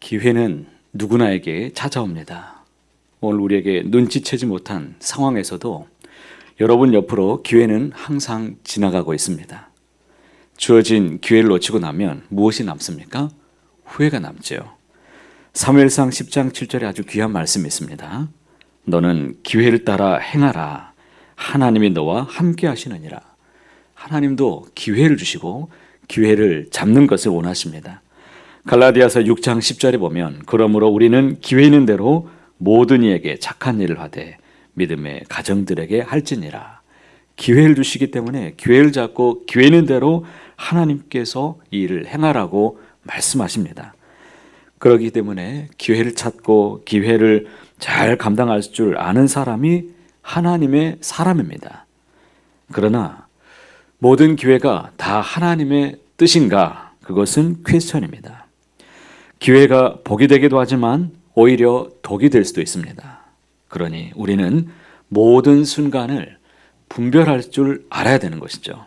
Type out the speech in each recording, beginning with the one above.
기회는 누구나에게 찾아옵니다. 오늘 우리에게 눈치채지 못한 상황에서도 여러분 옆으로 기회는 항상 지나가고 있습니다. 주어진 기회를 놓치고 나면 무엇이 남습니까? 후회가 남죠. 사무엘상 10장 7절에 아주 귀한 말씀이 있습니다. 너는 기회를 따라 행하라. 하나님이 너와 함께 하시느니라. 하나님도 기회를 주시고 기회를 잡는 것을 원하십니다. 갈라디아서 6장 10절에 보면 그러므로 우리는 기회 있는 대로 모든 이에게 착한 일을 하되 믿음의 가정들에게 할지니라. 기회를 주시기 때문에 기회를 잡고 기회 있는 대로 하나님께서 이 일을 행하라고 말씀하십니다. 그렇기 때문에 기회를 찾고 기회를 잘 감당할 줄 아는 사람이 하나님의 사람입니다. 그러나 모든 기회가 다 하나님의 뜻인가? 그것은 퀘스천입니다. 기회가 복이 되기도 하지만 오히려 독이 될 수도 있습니다. 그러니 우리는 모든 순간을 분별할 줄 알아야 되는 것이죠.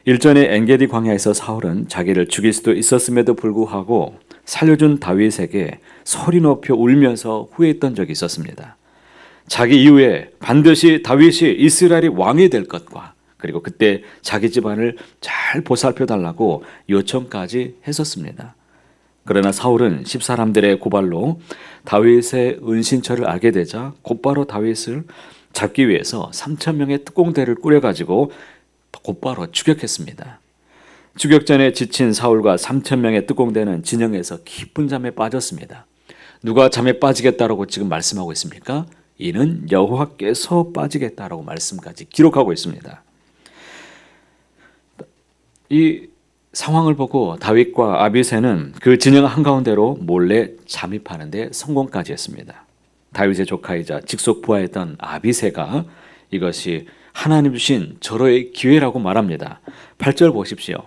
일전에 엔게디 광야에서 사울은 자기를 죽일 수도 있었음에도 불구하고 살려준 다윗에게 소리 높여 울면서 후회했던 적이 있었습니다. 자기 이후에 반드시 다윗이 이스라엘의 왕이 될 것과 그리고 그때 자기 집안을 잘 보살펴 달라고 요청까지 했었습니다. 그러나 사울은 십사람들의 고발로 다윗의 은신처를 알게 되자 곧바로 다윗을 잡기 위해서 3,000명의 특공대를 꾸려가지고 곧바로 추격했습니다. 추격전에 지친 사울과 3,000명의 특공대는 진영에서 깊은 잠에 빠졌습니다. 누가 잠에 빠지겠다라고 지금 말씀하고 있습니까? 이는 여호와께서 빠지겠다라고 말씀까지 기록하고 있습니다. 이 상황을 보고 다윗과 아비새는 그 진영 한가운데로 몰래 잠입하는 데 성공까지 했습니다. 다윗의 조카이자 직속 부하였던 아비새가 이것이 하나님 주신 절호의 기회라고 말합니다. 8절 보십시오.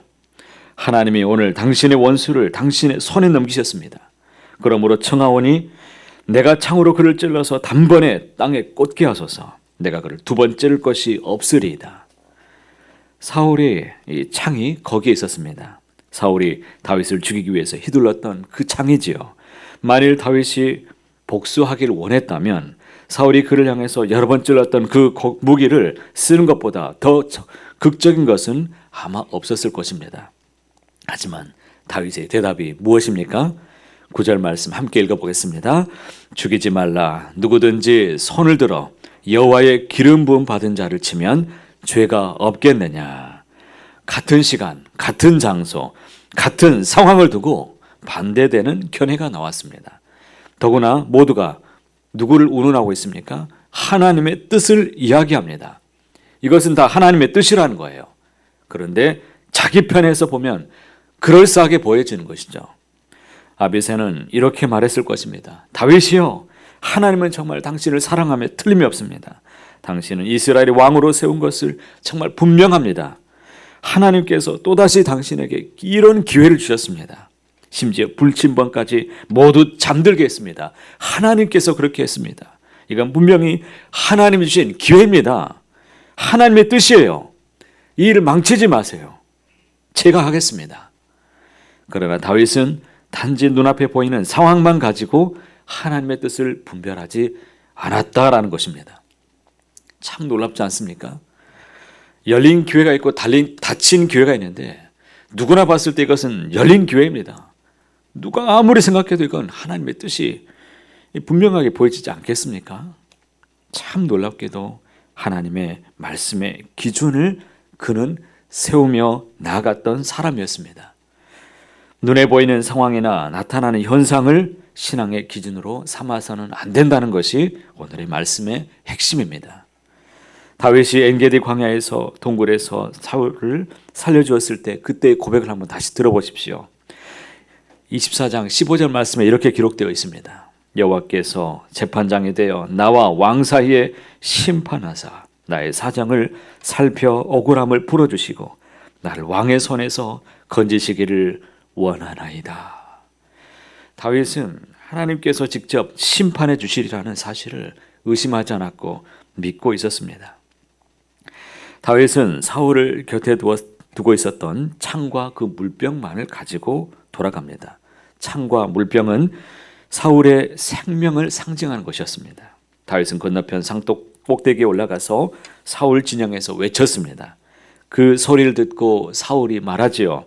하나님이 오늘 당신의 원수를 당신의 손에 넘기셨습니다. 그러므로 청하오니 내가 창으로 그를 찔러서 단번에 땅에 꽂게 하소서. 내가 그를 두 번 찌를 것이 없으리이다. 사울이 이 창이 거기에 있었습니다. 사울이 다윗을 죽이기 위해서 휘둘렀던 그 창이지요. 만일 다윗이 복수하기를 원했다면 사울이 그를 향해서 여러 번 찔렀던 그 무기를 쓰는 것보다 더 극적인 것은 아마 없었을 것입니다. 하지만 다윗의 대답이 무엇입니까? 9절 말씀 함께 읽어보겠습니다. 죽이지 말라. 누구든지 손을 들어 여호와의 기름 부음 받은 자를 치면 죄가 없겠느냐. 같은 시간, 같은 장소, 같은 상황을 두고 반대되는 견해가 나왔습니다. 더구나 모두가 누구를 운운하고 있습니까? 하나님의 뜻을 이야기합니다. 이것은 다 하나님의 뜻이라는 거예요. 그런데 자기 편에서 보면 그럴싸하게 보여지는 것이죠. 아비새는 이렇게 말했을 것입니다. 다윗이요, 하나님은 정말 당신을 사랑하며 틀림이 없습니다. 당신은 이스라엘의 왕으로 세운 것을 정말 분명합니다. 하나님께서 또다시 당신에게 이런 기회를 주셨습니다. 심지어 불침번까지 모두 잠들게 했습니다. 하나님께서 그렇게 했습니다. 이건 분명히 하나님이 주신 기회입니다. 하나님의 뜻이에요. 이 일을 망치지 마세요. 제가 하겠습니다. 그러나 다윗은 단지 눈앞에 보이는 상황만 가지고 하나님의 뜻을 분별하지 않았다라는 것입니다. 참 놀랍지 않습니까? 열린 기회가 있고 닫힌 기회가 있는데 누구나 봤을 때 이것은 열린 기회입니다. 누가 아무리 생각해도 이건 하나님의 뜻이 분명하게 보여지지 않겠습니까? 참 놀랍게도 하나님의 말씀의 기준을 그는 세우며 나아갔던 사람이었습니다. 눈에 보이는 상황이나 나타나는 현상을 신앙의 기준으로 삼아서는 안 된다는 것이 오늘의 말씀의 핵심입니다. 다윗이 엔게디 광야에서 동굴에서 사울을 살려주었을 때 그때의 고백을 한번 다시 들어보십시오. 24장 15절 말씀에 이렇게 기록되어 있습니다. 여호와께서 재판장이 되어 나와 왕 사이에 심판하사 나의 사정을 살펴 억울함을 풀어주시고 나를 왕의 손에서 건지시기를 원하나이다. 다윗은 하나님께서 직접 심판해 주시리라는 사실을 의심하지 않았고 믿고 있었습니다. 다윗은 사울을 곁에 두고 있었던 창과 그 물병만을 가지고 돌아갑니다. 창과 물병은 사울의 생명을 상징하는 것이었습니다. 다윗은 건너편 상독 꼭대기에 올라가서 사울 진영에서 외쳤습니다. 그 소리를 듣고 사울이 말하지요.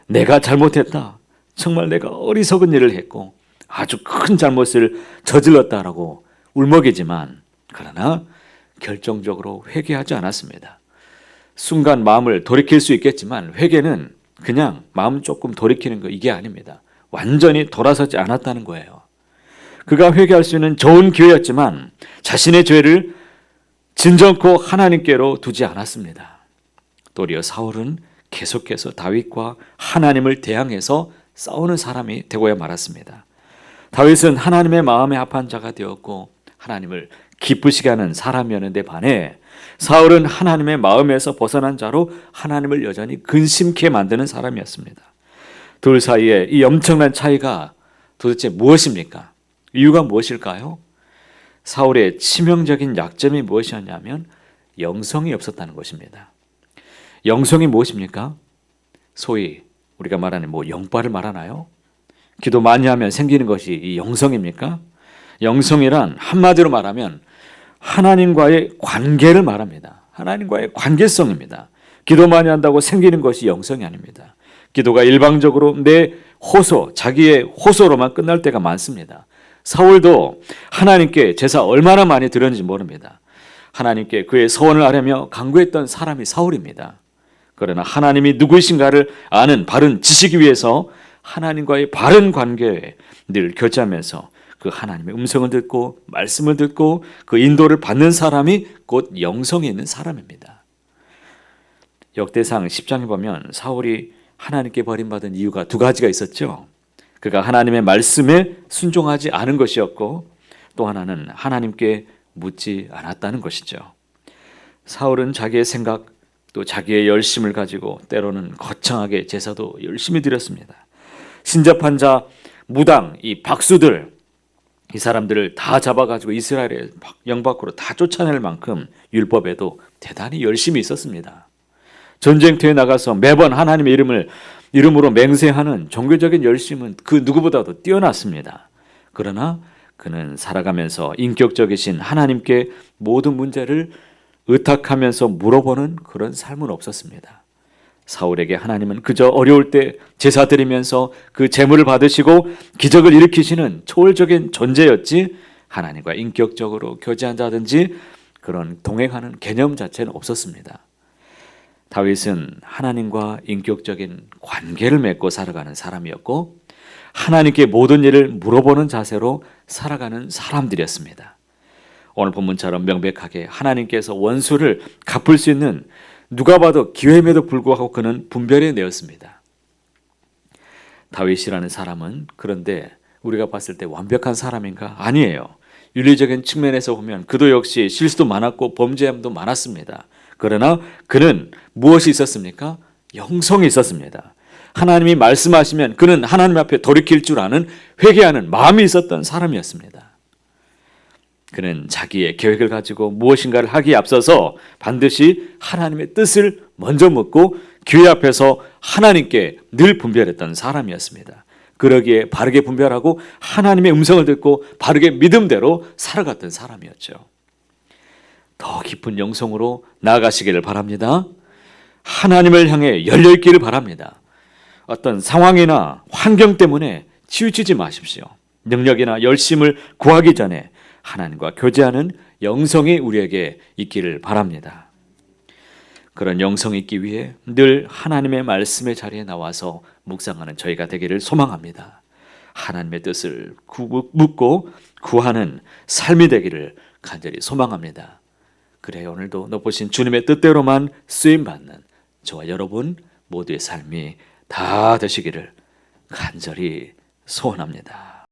내가 잘못했다. 정말 내가 어리석은 일을 했고 아주 큰 잘못을 저질렀다라고 울먹이지만 그러나 결정적으로 회개하지 않았습니다. 순간 마음을 돌이킬 수 있겠지만 회개는 그냥 마음 조금 돌이키는 거 이게 아닙니다. 완전히 돌아서지 않았다는 거예요. 그가 회개할 수 있는 좋은 기회였지만 자신의 죄를 진정코 하나님께로 두지 않았습니다. 도리어 사울은 계속해서 다윗과 하나님을 대항해서 싸우는 사람이 되고야 말았습니다. 다윗은 하나님의 마음에 합한 자가 되었고 하나님을 기쁘시게 하는 사람이었는데 반해 사울은 하나님의 마음에서 벗어난 자로 하나님을 여전히 근심케 만드는 사람이었습니다. 둘 사이에 이 엄청난 차이가 도대체 무엇입니까? 이유가 무엇일까요? 사울의 치명적인 약점이 무엇이었냐면 영성이 없었다는 것입니다. 영성이 무엇입니까? 소위 우리가 말하는 영빨을 말하나요? 기도 많이 하면 생기는 것이 이 영성입니까? 영성이란 한마디로 말하면 하나님과의 관계를 말합니다. 하나님과의 관계성입니다. 기도 많이 한다고 생기는 것이 영성이 아닙니다. 기도가 일방적으로 내 호소, 자기의 호소로만 끝날 때가 많습니다. 사울도 하나님께 제사 얼마나 많이 드렸는지 모릅니다. 하나님께 그의 소원을 아뢰며 간구했던 사람이 사울입니다. 그러나 하나님이 누구이신가를 아는 바른 지식이 위해서 하나님과의 바른 관계에 늘 교제하면서 그 하나님의 음성을 듣고 말씀을 듣고 그 인도를 받는 사람이 곧 영성이 있는 사람입니다. 역대상 10장에 보면 사울이 하나님께 버림받은 이유가 두 가지가 있었죠. 그가 하나님의 말씀에 순종하지 않은 것이었고 또 하나는 하나님께 묻지 않았다는 것이죠. 사울은 자기의 생각 또 자기의 열심을 가지고 때로는 거창하게 제사도 열심히 드렸습니다. 신접한 자, 무당, 이 박수들 이 사람들을 다 잡아가지고 이스라엘의 영 밖으로 다 쫓아낼 만큼 율법에도 대단히 열심히 있었습니다. 전쟁터에 나가서 매번 하나님의 이름으로 맹세하는 종교적인 열심은 그 누구보다도 뛰어났습니다. 그러나 그는 살아가면서 인격적이신 하나님께 모든 문제를 의탁하면서 물어보는 그런 삶은 없었습니다. 사울에게 하나님은 그저 어려울 때 제사 드리면서 그 제물을 받으시고 기적을 일으키시는 초월적인 존재였지 하나님과 인격적으로 교제한다든지 그런 동행하는 개념 자체는 없었습니다. 다윗은 하나님과 인격적인 관계를 맺고 살아가는 사람이었고 하나님께 모든 일을 물어보는 자세로 살아가는 사람들이었습니다. 오늘 본문처럼 명백하게 하나님께서 원수를 갚을 수 있는 누가 봐도 기회임에도 불구하고 그는 분별해 내었습니다. 다윗이라는 사람은 그런데 우리가 봤을 때 완벽한 사람인가? 아니에요. 윤리적인 측면에서 보면 그도 역시 실수도 많았고 범죄함도 많았습니다. 그러나 그는 무엇이 있었습니까? 영성이 있었습니다. 하나님이 말씀하시면 그는 하나님 앞에 돌이킬 줄 아는 회개하는 마음이 있었던 사람이었습니다. 그는 자기의 계획을 가지고 무엇인가를 하기에 앞서서 반드시 하나님의 뜻을 먼저 묻고 기회 앞에서 하나님께 늘 분별했던 사람이었습니다. 그러기에 바르게 분별하고 하나님의 음성을 듣고 바르게 믿음대로 살아갔던 사람이었죠. 더 깊은 영성으로 나아가시기를 바랍니다. 하나님을 향해 열려있기를 바랍니다. 어떤 상황이나 환경 때문에 치우치지 마십시오. 능력이나 열심을 구하기 전에 하나님과 교제하는 영성이 우리에게 있기를 바랍니다. 그런 영성이 있기 위해 늘 하나님의 말씀의 자리에 나와서 묵상하는 저희가 되기를 소망합니다. 하나님의 뜻을 묻고 구하는 삶이 되기를 간절히 소망합니다. 그래 오늘도 높으신 주님의 뜻대로만 쓰임받는 저와 여러분 모두의 삶이 다 되시기를 간절히 소원합니다.